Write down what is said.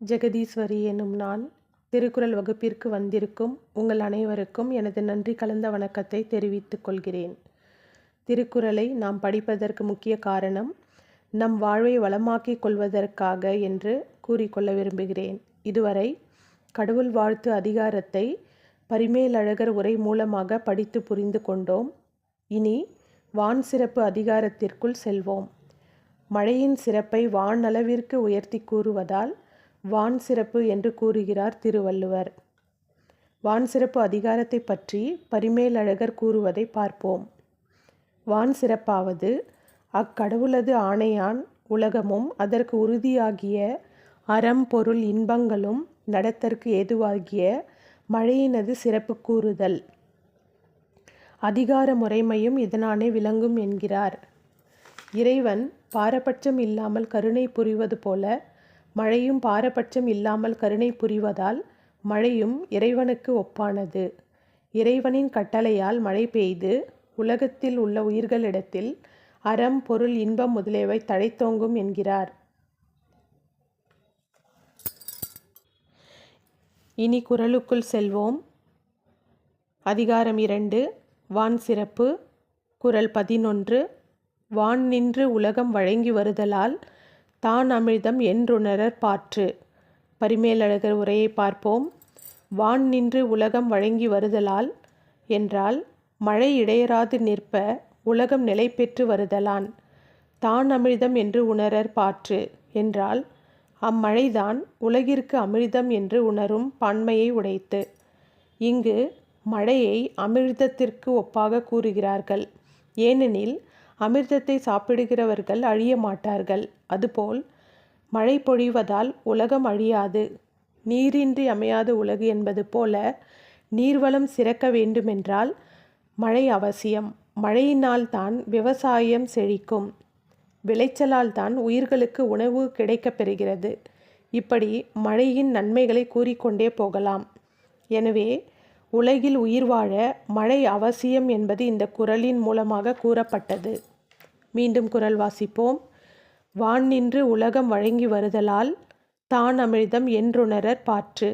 ஜெகதீஸ்வரி எனும் நான் திருக்குறள் வகுப்பிற்கு வந்திருக்கும் உங்கள் அனைவருக்கும் எனது நன்றி கலந்த வணக்கத்தை தெரிவித்துக் கொள்கிறேன். திருக்குறளை நாம் படிப்பதற்கு முக்கிய காரணம் நம் வாழ்வை வளமாக்கிக் கொள்வதற்காக என்று கூறிக்கொள்ள விரும்புகிறேன். இதுவரை கடவுள் வாழ்த்து அதிகாரத்தை பரிமேலழகர் உரை மூலமாக படித்து புரிந்து கொண்டோம். இனி வான் சிறப்பு அதிகாரத்திற்குள் செல்வோம். மழையின் சிறப்பை வானளவிற்கு உயர்த்தி கூறுவதால் வான் சிறப்பு என்று கூறுகிறார் திருவள்ளுவர். வான் சிறப்பு அதிகாரத்தை பற்றி பரிமேலழகர் கூறுவதை பார்ப்போம். வான் சிறப்பாவது அக்கடவுளது ஆணையான் உலகமும் அதற்கு உறுதியாகிய அறம் பொருள் இன்பங்களும் நடத்தற்கு ஏதுவாகிய மழையினது சிறப்பு கூறுதல். அதிகார முறைமையும் இதனானே விளங்கும் என்கிறார். இறைவன் பாரபட்சம் இல்லாமல் கருணை புரிவது போல மழையும் பாரபட்சம் இல்லாமல் கருணை புரிவதால் மழையும் இறைவனுக்கு ஒப்பானது. இறைவனின் கட்டளையால் மழை பெய்து உலகத்தில் உள்ள உயிர்களிடத்தில் அறம் பொருள் இன்பம் முதலியவை தழைத்தோங்கும் என்கிறார். இனி குறளுக்குள் செல்வோம். அதிகாரம் 2 வான் சிறப்பு. குறள் 11. வான் நின்று உலகம் வழங்கி வருதலால் தான் அமிழ்தம் என்றுணரற் பாற்று. பரிமேலழகர் உரையை பார்ப்போம். வான் நின்று உலகம் வழங்கி வருதலால் என்றால் மழை இடையராது நிற்ப உலகம் நிலை பெற்று வருதலான். தான் அமிழ்தம் என்று உணரற் பாற்று என்றால் அம்மழைதான் உலகிற்கு அமிழ்தம் என்று உணரும் பான்மையை உடைத்து. இங்கு மழையை அமிர்தத்திற்கு ஒப்பாக கூறுகிறார்கள். ஏனெனில் அமிர்தத்தை சாப்பிடுகிறவர்கள் அழிய மாட்டார்கள். அதுபோல் மழை பொழிவதால் உலகம் அழியாது. நீரின்றி அமையாத உலகு என்பது போல நீர்வளம் சிறக்க வேண்டுமென்றால் மழை அவசியம். மழையினால் தான் விவசாயம் செழிக்கும். விளைச்சலால் தான் உயிர்களுக்கு உணவு கிடைக்கப் பெறுகிறது. இப்படி மழையின் நன்மைகளை கூறிக்கொண்டே போகலாம். எனவே உலகில் உயிர் வாழ மழை அவசியம் என்பது இந்த குறளின் மூலமாக கூறப்பட்டது. மீண்டும் குறள் வாசிப்போம். வான் நின்று உலகம் வழங்கி வருதலால் தான் அமிழ்தம் என்றுணரற் பாற்று.